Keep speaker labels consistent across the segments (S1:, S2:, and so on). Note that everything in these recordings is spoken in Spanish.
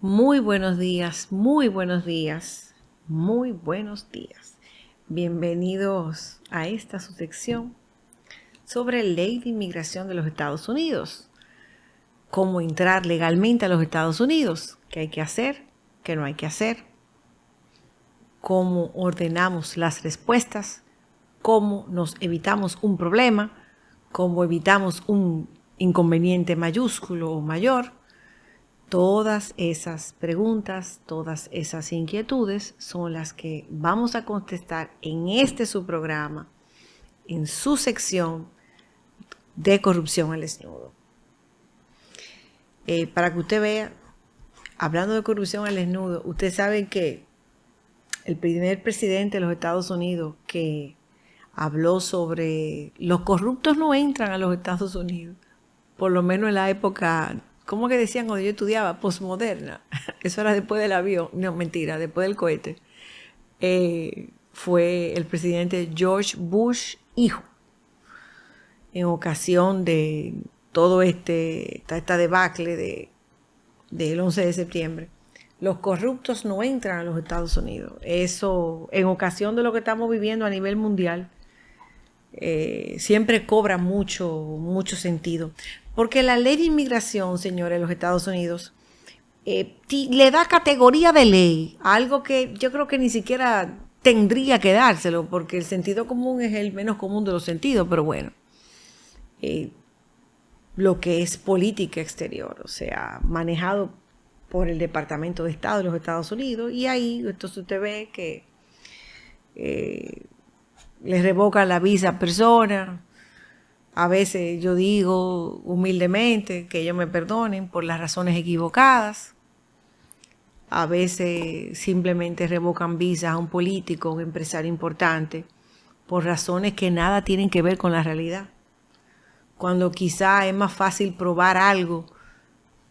S1: Muy buenos días, muy buenos días, muy buenos días. Bienvenidos a esta su sección sobre ley de inmigración de los Estados Unidos. Cómo entrar legalmente a los Estados Unidos, qué hay que hacer, qué no hay que hacer, cómo ordenamos las respuestas, cómo nos evitamos un problema, cómo evitamos un inconveniente mayúsculo o mayor. Todas esas preguntas, todas esas inquietudes son las que vamos a contestar en su programa, en su sección de corrupción al desnudo. Para que usted vea, hablando de corrupción al desnudo, usted sabe que el primer presidente de los Estados Unidos que habló sobre los corruptos no entran a los Estados Unidos, por lo menos en la época, ¿cómo que decían cuando yo estudiaba? Postmoderna. Eso era después del avión. No, mentira, después del cohete. Fue el presidente George Bush hijo, en ocasión de todo esta debacle del 11 de septiembre. Los corruptos no entran a los Estados Unidos. Eso, en ocasión de lo que estamos viviendo a nivel mundial, siempre cobra mucho sentido. Porque la ley de inmigración, señores, de los Estados Unidos, le da categoría de ley, algo que yo creo que ni siquiera tendría que dárselo, porque el sentido común es el menos común de los sentidos, pero bueno, lo que es política exterior, o sea, manejado por el Departamento de Estado de los Estados Unidos, y ahí entonces usted ve que les revocan la visa a personas. A veces yo digo humildemente que ellos me perdonen por las razones equivocadas. A veces simplemente revocan visas a un político, un empresario importante, por razones que nada tienen que ver con la realidad. Cuando quizá es más fácil probar algo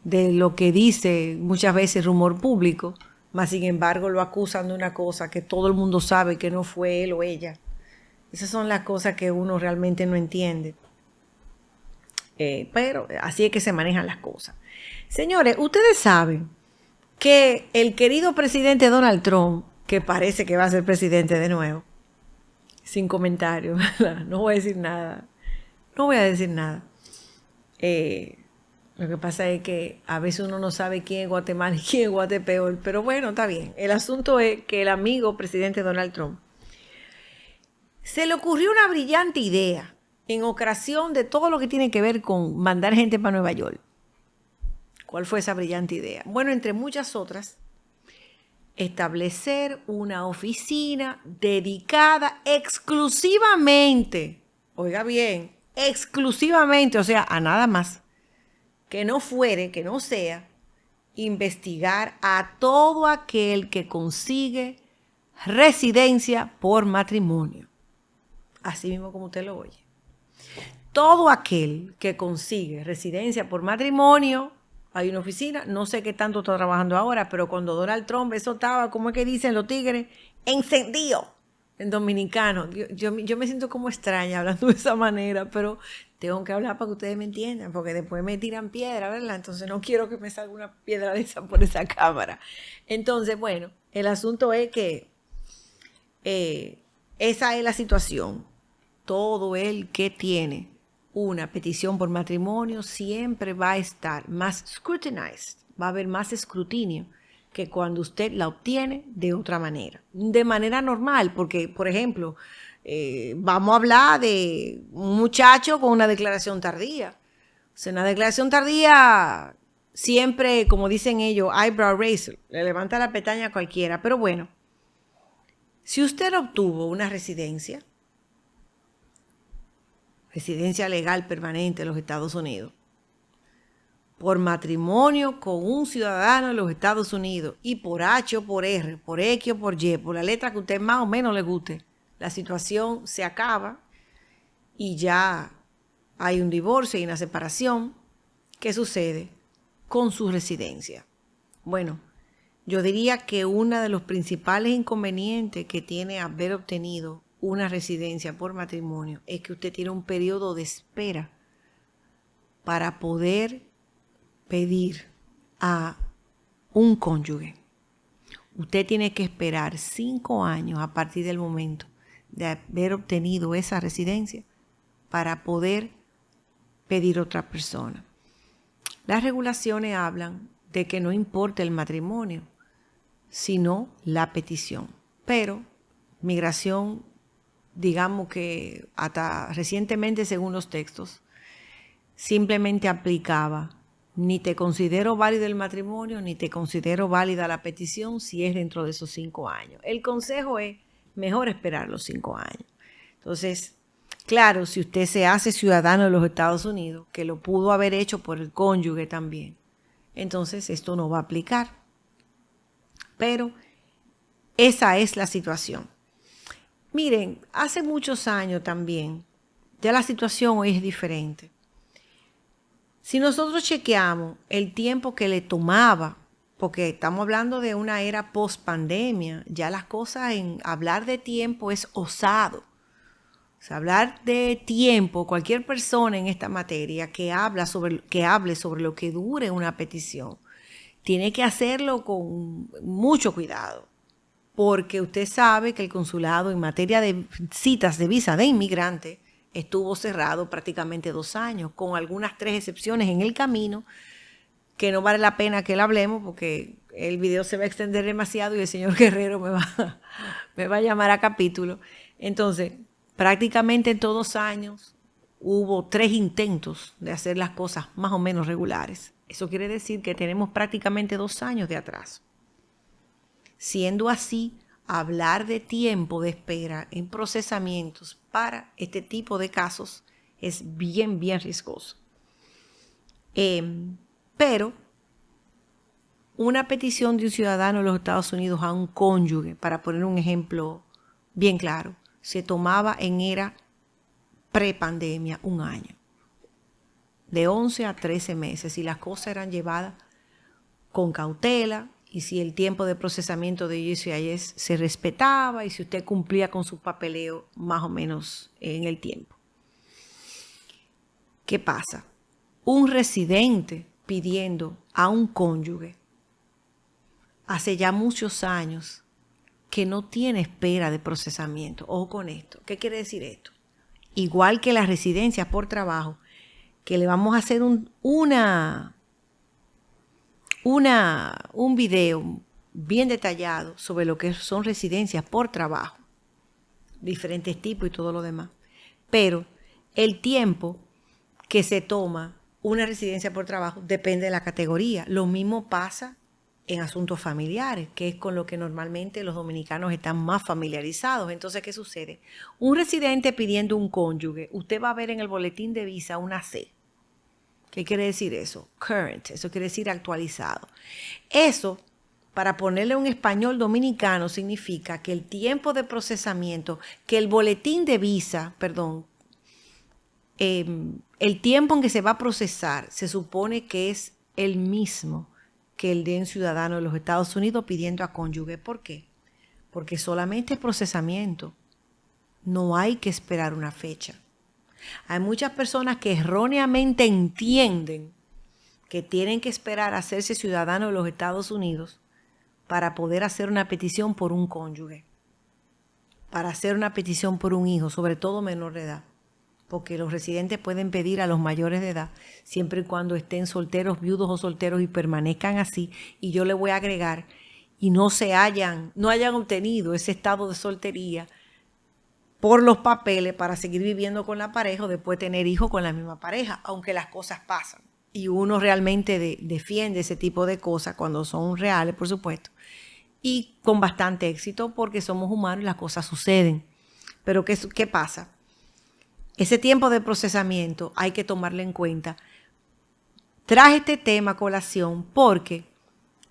S1: de lo que dice muchas veces rumor público, mas sin embargo lo acusan de una cosa que todo el mundo sabe que no fue él o ella. Esas son las cosas que uno realmente no entiende. Pero así es que se manejan las cosas. Señores, ustedes saben que el querido presidente Donald Trump, que parece que va a ser presidente de nuevo, sin comentarios, no voy a decir nada, no voy a decir nada. Lo que pasa es que a veces uno no sabe quién es Guatemala y quién es Guatepeor, pero bueno, está bien. El asunto es que el amigo presidente Donald Trump se le ocurrió una brillante idea en ocasión de todo lo que tiene que ver con mandar gente para Nueva York. ¿Cuál fue esa brillante idea? Bueno, entre muchas otras, establecer una oficina dedicada exclusivamente, oiga bien, exclusivamente, o sea, a nada más, que no sea, investigar a todo aquel que consigue residencia por matrimonio. Así mismo como usted lo oye. Todo aquel que consigue residencia por matrimonio, hay una oficina, no sé qué tanto está trabajando ahora, pero cuando Donald Trump, eso estaba, ¿cómo es que dicen los tigres? Encendido en dominicano. Yo me siento como extraña hablando de esa manera, pero tengo que hablar para que ustedes me entiendan, porque después me tiran piedra, ¿verdad? Entonces no quiero que me salga una piedra de esa por esa cámara. Entonces, bueno, el asunto es que esa es la situación. Todo el que tiene una petición por matrimonio siempre va a estar más scrutinized, va a haber más escrutinio que cuando usted la obtiene de otra manera, de manera normal, porque, por ejemplo, vamos a hablar de un muchacho con una declaración tardía. O sea, una declaración tardía siempre, como dicen ellos, eyebrow raiser, le levanta la pestaña a cualquiera, pero bueno, si usted obtuvo una residencia legal permanente en los Estados Unidos, por matrimonio con un ciudadano de los Estados Unidos y por H o por R, por X o por Y, por la letra que a usted más o menos le guste, la situación se acaba y ya hay un divorcio y una separación. ¿Qué sucede con su residencia? Bueno, yo diría que uno de los principales inconvenientes que tiene haber obtenido una residencia por matrimonio es que usted tiene un periodo de espera para poder pedir a un cónyuge. Usted tiene que esperar 5 años a partir del momento de haber obtenido esa residencia para poder pedir otra persona. Las regulaciones hablan de que no importa el matrimonio, sino la petición. Pero migración, digamos que hasta recientemente, según los textos, simplemente aplicaba: ni te considero válido el matrimonio, ni te considero válida la petición si es dentro de esos 5 años. El consejo es mejor esperar los 5 años. Entonces, claro, si usted se hace ciudadano de los Estados Unidos, que lo pudo haber hecho por el cónyuge también, entonces esto no va a aplicar. Pero esa es la situación. Miren, hace muchos años también, ya la situación hoy es diferente. Si nosotros chequeamos el tiempo que le tomaba, porque estamos hablando de una era post-pandemia, ya las cosas en hablar de tiempo es osado. O sea, hablar de tiempo, cualquier persona en esta materia que hable sobre lo que dure una petición, tiene que hacerlo con mucho cuidado, porque usted sabe que el consulado en materia de citas de visa de inmigrante estuvo cerrado prácticamente 2 años, con algunas 3 excepciones en el camino, que no vale la pena que le hablemos porque el video se va a extender demasiado y el señor Guerrero me va a llamar a capítulo. Entonces, prácticamente en todos 2 años hubo 3 intentos de hacer las cosas más o menos regulares. Eso quiere decir que tenemos prácticamente 2 años de atraso. Siendo así, hablar de tiempo de espera en procesamientos para este tipo de casos es bien riesgoso. Pero una petición de un ciudadano de los Estados Unidos a un cónyuge, para poner un ejemplo bien claro, se tomaba en era prepandemia 1 año, de 11 a 13 meses, y las cosas eran llevadas con cautela, y si el tiempo de procesamiento de USCIS se respetaba y si usted cumplía con su papeleo más o menos en el tiempo. ¿Qué pasa? Un residente pidiendo a un cónyuge hace ya muchos años que no tiene espera de procesamiento. Ojo con esto. ¿Qué quiere decir esto? Igual que las residencias por trabajo, que le vamos a hacer un video bien detallado sobre lo que son residencias por trabajo, diferentes tipos y todo lo demás. Pero el tiempo que se toma una residencia por trabajo depende de la categoría. Lo mismo pasa en asuntos familiares, que es con lo que normalmente los dominicanos están más familiarizados. Entonces, ¿qué sucede? Un residente pidiendo un cónyuge, usted va a ver en el boletín de visa una C. ¿Qué quiere decir eso? Current, eso quiere decir actualizado. Eso, para ponerle un español dominicano, significa que el tiempo de procesamiento, que el boletín de visa, el tiempo en que se va a procesar, se supone que es el mismo que el de un ciudadano de los Estados Unidos pidiendo a cónyuge. ¿Por qué? Porque solamente es procesamiento. No hay que esperar una fecha. Hay muchas personas que erróneamente entienden que tienen que esperar a hacerse ciudadano de los Estados Unidos para poder hacer una petición por un cónyuge, para hacer una petición por un hijo, sobre todo menor de edad, porque los residentes pueden pedir a los mayores de edad siempre y cuando estén solteros, viudos o solteros y permanezcan así. Y yo le voy a agregar, y no hayan obtenido ese estado de soltería por los papeles para seguir viviendo con la pareja o después tener hijos con la misma pareja, aunque las cosas pasan. Y uno realmente defiende ese tipo de cosas cuando son reales, por supuesto, y con bastante éxito porque somos humanos y las cosas suceden. Pero ¿qué pasa? Ese tiempo de procesamiento hay que tomarlo en cuenta. Traje este tema a colación porque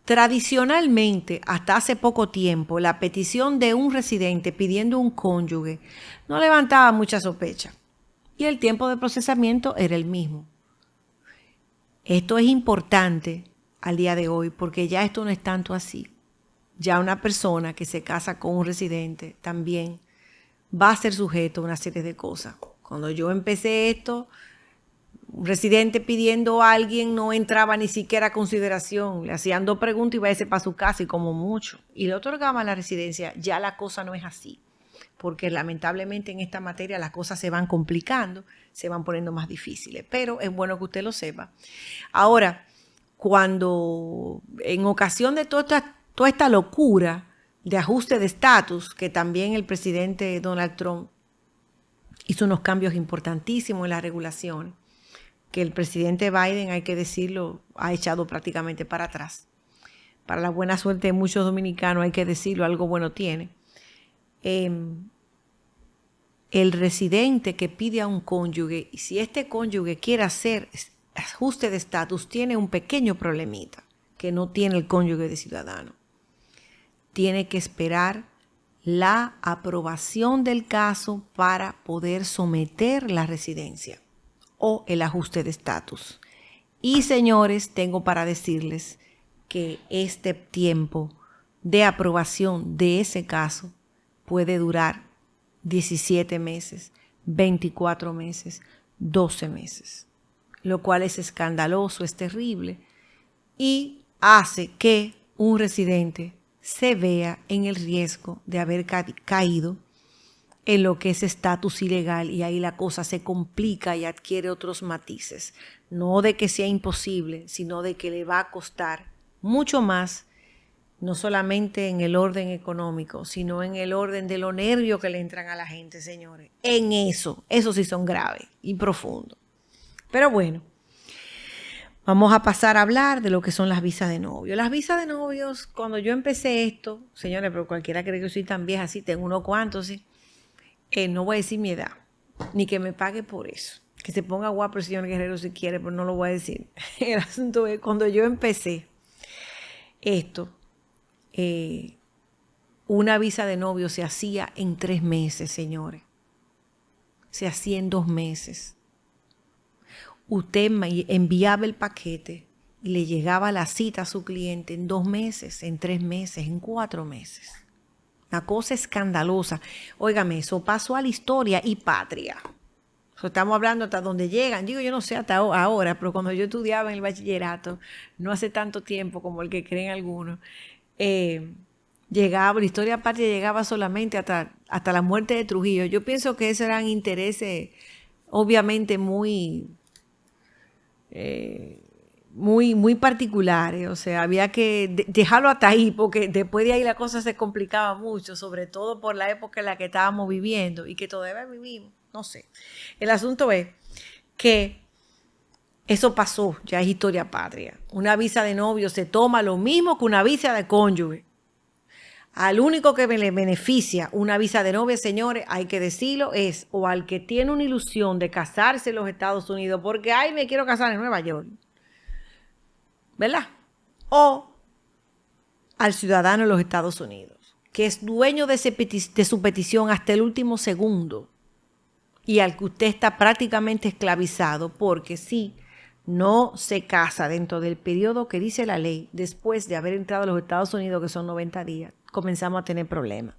S1: tradicionalmente, hasta hace poco tiempo, la petición de un residente pidiendo un cónyuge no levantaba mucha sospecha y el tiempo de procesamiento era el mismo. Esto es importante al día de hoy porque ya esto no es tanto así. Ya una persona que se casa con un residente también va a ser sujeto a una serie de cosas. Cuando yo empecé esto, Un residente pidiendo a alguien no entraba ni siquiera a consideración. Le hacían 2 preguntas y iba a irse para su casa y como mucho. Y le otorgaban la residencia. Ya la cosa no es así. Porque lamentablemente en esta materia las cosas se van complicando, se van poniendo más difíciles. Pero es bueno que usted lo sepa. Ahora, cuando en ocasión de toda esta locura de ajuste de estatus, que también el presidente Donald Trump hizo unos cambios importantísimos en la regulación, que el presidente Biden, hay que decirlo, ha echado prácticamente para atrás. Para la buena suerte de muchos dominicanos, hay que decirlo, algo bueno tiene. El residente que pide a un cónyuge, y si este cónyuge quiere hacer ajuste de estatus, tiene un pequeño problemita que no tiene el cónyuge de ciudadano. Tiene que esperar la aprobación del caso para poder someter la residencia o el ajuste de estatus. Y señores, tengo para decirles que este tiempo de aprobación de ese caso puede durar 17 meses, 24 meses, 12 meses, lo cual es escandaloso, es terrible y hace que un residente se vea en el riesgo de haber caído en lo que es estatus ilegal y ahí la cosa se complica y adquiere otros matices. No de que sea imposible, sino de que le va a costar mucho más, no solamente en el orden económico, sino en el orden de los nervios que le entran a la gente, señores. En eso sí son graves y profundos. Pero bueno, vamos a pasar a hablar de lo que son las visas de novio. Las visas de novios, cuando yo empecé esto, señores, pero cualquiera cree que yo soy tan vieja, sí, tengo unos cuantos, sí. No voy a decir mi edad, ni que me pague por eso. Que se ponga guapo el señor Guerrero si quiere, pero no lo voy a decir. El asunto es, cuando yo empecé esto, una visa de novio se hacía en 3 meses, señores. Se hacía en 2 meses. Usted enviaba el paquete y le llegaba la cita a su cliente en 2 meses, en 3 meses, en 4 meses. Una cosa escandalosa. Óigame, eso pasó a la historia y patria. Estamos hablando hasta donde llegan. Digo, yo no sé hasta ahora, pero cuando yo estudiaba en el bachillerato, no hace tanto tiempo como el que creen algunos, llegaba, la historia patria llegaba solamente hasta la muerte de Trujillo. Yo pienso que esos eran intereses obviamente muy particulares, o sea, había que dejarlo hasta ahí, porque después de ahí la cosa se complicaba mucho, sobre todo por la época en la que estábamos viviendo y que todavía vivimos, no sé. El asunto es que eso pasó, ya es historia patria. Una visa de novio se toma lo mismo que una visa de cónyuge. Al único que le beneficia una visa de novia, señores, hay que decirlo, es o al que tiene una ilusión de casarse en los Estados Unidos, porque, ay, me quiero casar en Nueva York, ¿verdad? O al ciudadano de los Estados Unidos, que es dueño de su petición hasta el último segundo y al que usted está prácticamente esclavizado, porque si no se casa dentro del periodo que dice la ley, después de haber entrado a los Estados Unidos, que son 90 días, comenzamos a tener problemas.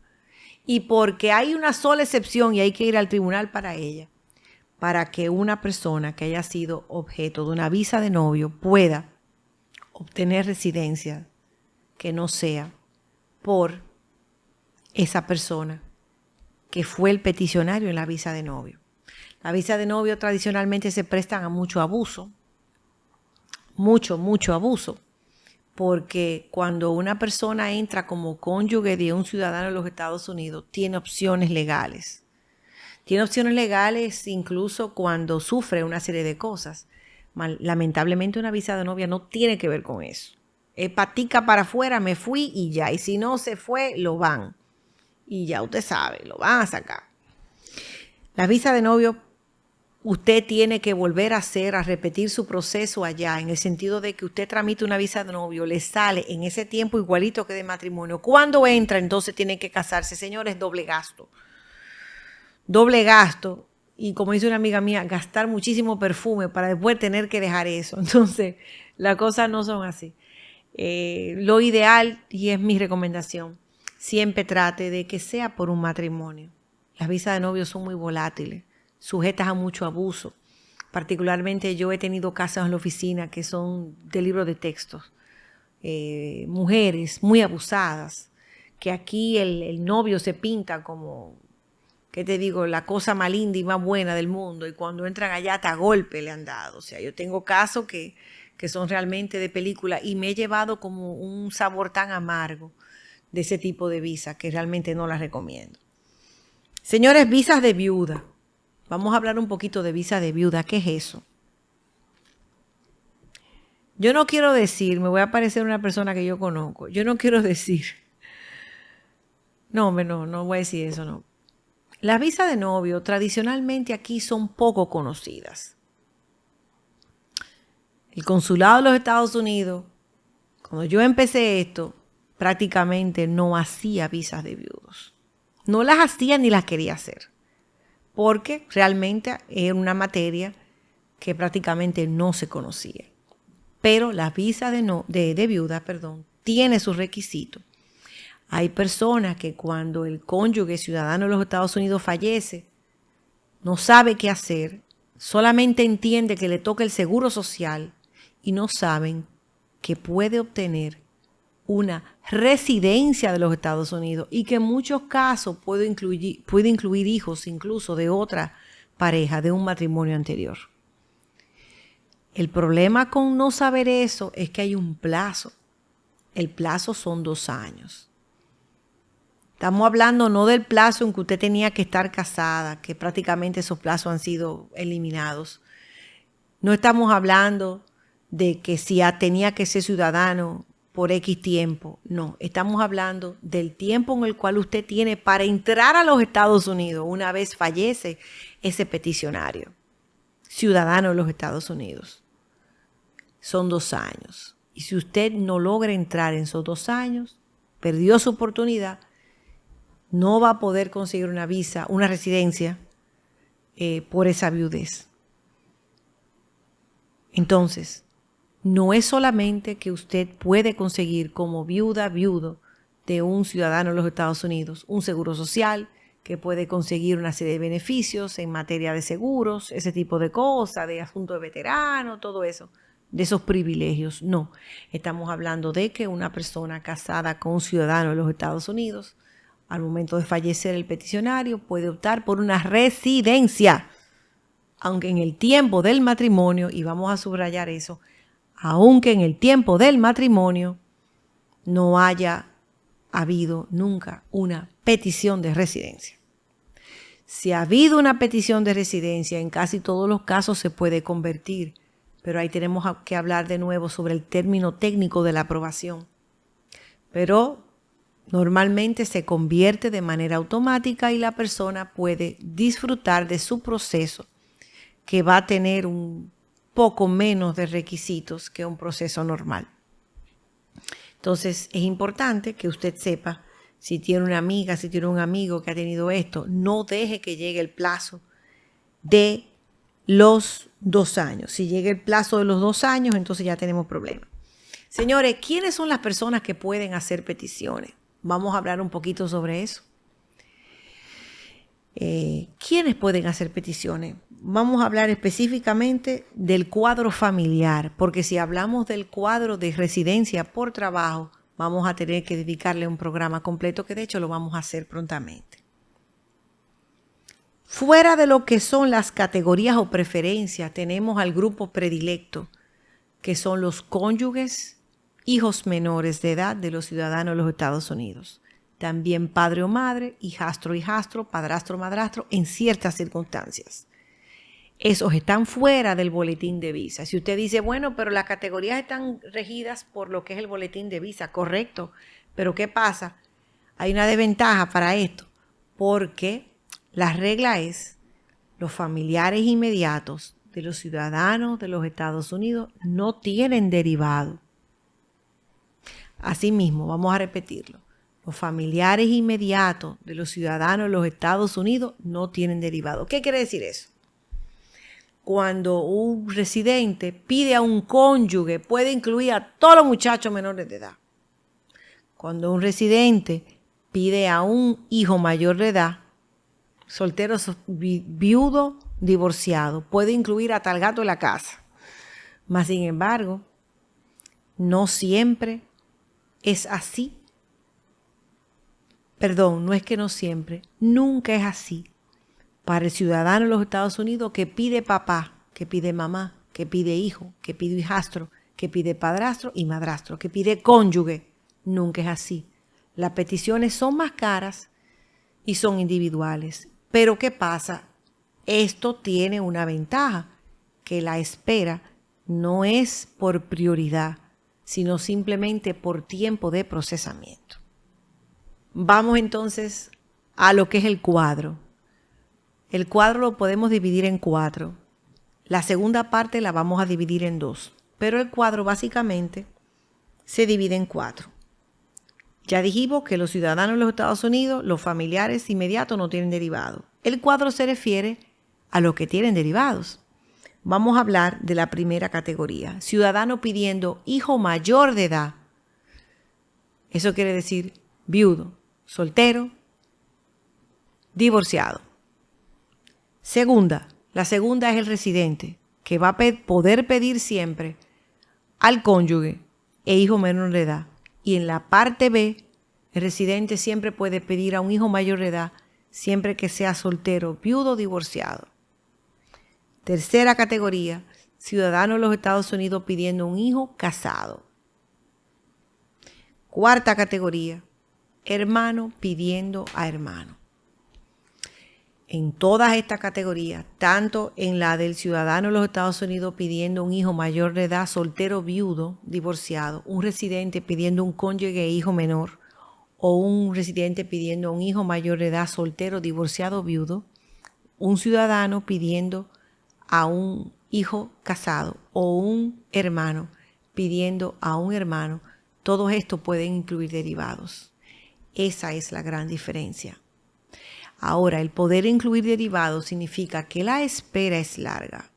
S1: Y porque hay una sola excepción y hay que ir al tribunal para ella, para que una persona que haya sido objeto de una visa de novio pueda obtener residencia que no sea por esa persona que fue el peticionario en la visa de novio. La visa de novio tradicionalmente se prestan a mucho abuso, mucho abuso, porque cuando una persona entra como cónyuge de un ciudadano de los Estados Unidos, tiene opciones legales. Tiene opciones legales incluso cuando sufre una serie de cosas. Lamentablemente una visa de novia no tiene que ver con eso. Es patica para afuera, me fui y ya. Y si no se fue, lo van. Y ya usted sabe, lo van a sacar. La visa de novio, usted tiene que volver a repetir su proceso allá, en el sentido de que usted tramite una visa de novio, le sale en ese tiempo igualito que de matrimonio. Cuando entra, entonces tiene que casarse. Señores, doble gasto. Doble gasto. Y como dice una amiga mía, gastar muchísimo perfume para después tener que dejar eso. Entonces, las cosas no son así. Lo ideal, y es mi recomendación, siempre trate de que sea por un matrimonio. Las visas de novio son muy volátiles, sujetas a mucho abuso. Particularmente yo he tenido casos en la oficina que son de libros de textos. Mujeres muy abusadas, que aquí el novio se pinta como, ¿qué te digo?, la cosa más linda y más buena del mundo, y cuando entran allá hasta golpe le han dado. O sea, yo tengo casos que son realmente de película, y me he llevado como un sabor tan amargo de ese tipo de visas que realmente no las recomiendo. Señores, visas de viuda. Vamos a hablar un poquito de visa de viuda. ¿Qué es eso? Yo no quiero decir, me voy a parecer una persona que yo conozco. Yo no quiero decir. No voy a decir eso, no. Las visas de novio tradicionalmente aquí son poco conocidas. El consulado de los Estados Unidos, cuando yo empecé esto, prácticamente no hacía visas de viudos. No las hacía ni las quería hacer, porque realmente era una materia que prácticamente no se conocía. Pero la visa de viuda, tiene sus requisitos. Hay personas que cuando el cónyuge ciudadano de los Estados Unidos fallece, no sabe qué hacer, solamente entiende que le toca el seguro social y no saben que puede obtener una residencia de los Estados Unidos, y que en muchos casos puede incluir hijos incluso de otra pareja, de un matrimonio anterior. El problema con no saber eso es que hay un plazo. El plazo son 2 años. Estamos hablando no del plazo en que usted tenía que estar casada, que prácticamente esos plazos han sido eliminados. No estamos hablando de que si tenía que ser ciudadano por X tiempo. No, estamos hablando del tiempo en el cual usted tiene para entrar a los Estados Unidos una vez fallece ese peticionario, ciudadano de los Estados Unidos. Son 2 años. Y si usted no logra entrar en esos 2 años, perdió su oportunidad, no va a poder conseguir una visa, una residencia por esa viudez. Entonces, no es solamente que usted puede conseguir como viudo de un ciudadano de los Estados Unidos un seguro social, que puede conseguir una serie de beneficios en materia de seguros, ese tipo de cosas, de asuntos de veteranos, todo eso, de esos privilegios. No, estamos hablando de que una persona casada con un ciudadano de los Estados Unidos, al momento de fallecer el peticionario, puede optar por una residencia, aunque en el tiempo del matrimonio, y vamos a subrayar eso, aunque en el tiempo del matrimonio no haya habido nunca una petición de residencia. Si ha habido una petición de residencia, en casi todos los casos se puede convertir, pero ahí tenemos que hablar de nuevo sobre el término técnico de la aprobación. Pero normalmente se convierte de manera automática y la persona puede disfrutar de su proceso, que va a tener un poco menos de requisitos que un proceso normal. Entonces es importante que usted sepa, si tiene una amiga, si tiene un amigo que ha tenido esto, no deje que llegue el plazo de los 2 años. Si llega el plazo de los 2 años, entonces ya tenemos problemas. Señores, ¿quiénes son las personas que pueden hacer peticiones? Vamos a hablar un poquito sobre eso. ¿Quiénes pueden hacer peticiones? Vamos a hablar específicamente del cuadro familiar, porque si hablamos del cuadro de residencia por trabajo, vamos a tener que dedicarle un programa completo, que de hecho lo vamos a hacer prontamente. Fuera de lo que son las categorías o preferencias, tenemos al grupo predilecto, que son los cónyuges, hijos menores de edad de los ciudadanos de los Estados Unidos. También padre o madre, hijastro, padrastro, madrastro, en ciertas circunstancias. Esos están fuera del boletín de visa. Si usted dice, bueno, pero las categorías están regidas por lo que es el boletín de visa, correcto. Pero ¿qué pasa? Hay una desventaja para esto, porque la regla es los familiares inmediatos de los ciudadanos de los Estados Unidos no tienen derivado. Asimismo, vamos a repetirlo. Los familiares inmediatos de los ciudadanos de los Estados Unidos no tienen derivado. ¿Qué quiere decir eso? Cuando un residente pide a un cónyuge, puede incluir a todos los muchachos menores de edad. Cuando un residente pide a un hijo mayor de edad, soltero, viudo divorciado. Puede incluir hasta el gato de la casa. Mas, sin embargo, no siempre es así. Perdón, no es que no siempre, nunca es así. Para el ciudadano de los Estados Unidos que pide papá, que pide mamá, que pide hijo, que pide hijastro, que pide padrastro y madrastro, que pide cónyuge, nunca es así. Las peticiones son más caras y son individuales. Pero ¿qué pasa? Esto tiene una ventaja, que la espera no es por prioridad, sino simplemente por tiempo de procesamiento. Vamos entonces a lo que es el cuadro. El cuadro lo podemos dividir en 4. La segunda parte la vamos a dividir en 2. Pero el cuadro básicamente se divide en 4. Ya dijimos que los ciudadanos de los Estados Unidos, los familiares inmediatos no tienen derivados. El cuadro se refiere a los que tienen derivados. Vamos a hablar de la primera categoría. Ciudadano pidiendo hijo mayor de edad. Eso quiere decir viudo, soltero, divorciado. La segunda es el residente, que va a poder pedir siempre al cónyuge e hijo menor de edad. Y en la parte B, el residente siempre puede pedir a un hijo mayor de edad, siempre que sea soltero, viudo o divorciado. Tercera categoría, ciudadano de los Estados Unidos pidiendo un hijo casado. Cuarta categoría, hermano pidiendo a hermano. En todas estas categorías, tanto en la del ciudadano de los Estados Unidos pidiendo un hijo mayor de edad, soltero, viudo, divorciado, un residente pidiendo un cónyuge e hijo menor, o un residente pidiendo un hijo mayor de edad, soltero, divorciado, viudo, un ciudadano pidiendo a un hijo casado o un hermano pidiendo a un hermano, todos estos pueden incluir derivados. Esa es la gran diferencia. Ahora, el poder incluir derivados significa que la espera es larga,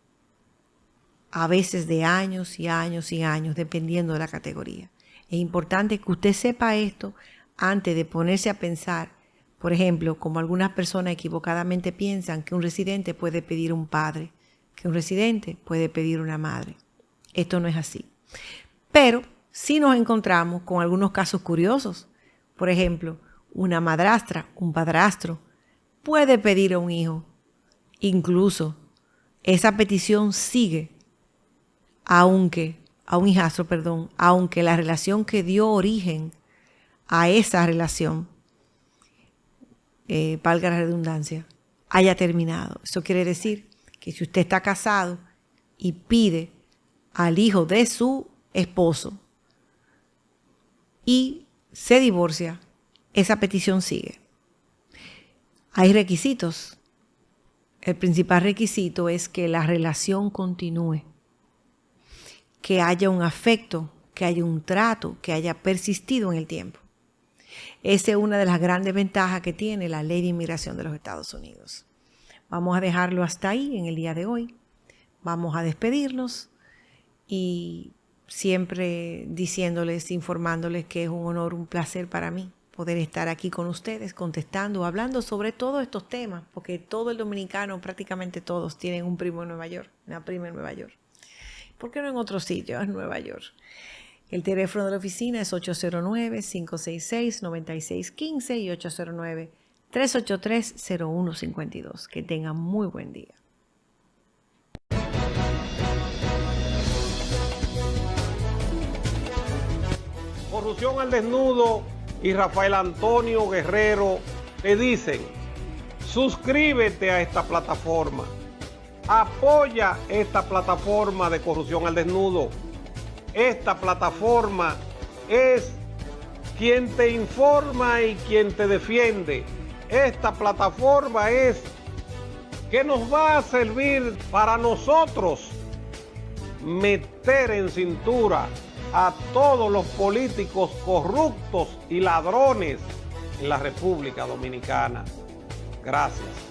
S1: a veces de años y años y años, dependiendo de la categoría. Es importante que usted sepa esto antes de ponerse a pensar, por ejemplo, como algunas personas equivocadamente piensan que un residente puede pedir un padre, que un residente puede pedir una madre. Esto no es así. Pero sí nos encontramos con algunos casos curiosos. Por ejemplo, una madrastra, un padrastro, puede pedir a un hijo. Incluso esa petición sigue, a un hijastro, aunque la relación que dio origen a esa relación, valga la redundancia, haya terminado. Eso quiere decir que si usted está casado y pide al hijo de su esposo y se divorcia, esa petición sigue. Hay requisitos. El principal requisito es que la relación continúe, que haya un afecto, que haya un trato, que haya persistido en el tiempo. Esa es una de las grandes ventajas que tiene la ley de inmigración de los Estados Unidos. Vamos a dejarlo hasta ahí en el día de hoy. Vamos a despedirnos y siempre diciéndoles, informándoles que es un honor, un placer para mí poder estar aquí con ustedes, contestando, hablando sobre todos estos temas, porque todo el dominicano, prácticamente todos, tienen un primo en Nueva York, una prima en Nueva York. ¿Por qué no en otro sitio, en Nueva York? El teléfono de la oficina es 809-566-9615 y 809-383-0152. Que tengan muy buen día.
S2: Corrupción al Desnudo y Rafael Antonio Guerrero te dicen: suscríbete a esta plataforma, apoya esta plataforma de Corrupción al Desnudo. Esta plataforma es quien te informa y quien te defiende. Esta plataforma es que nos va a servir para nosotros meter en cintura a todos los políticos corruptos y ladrones en la República Dominicana. Gracias.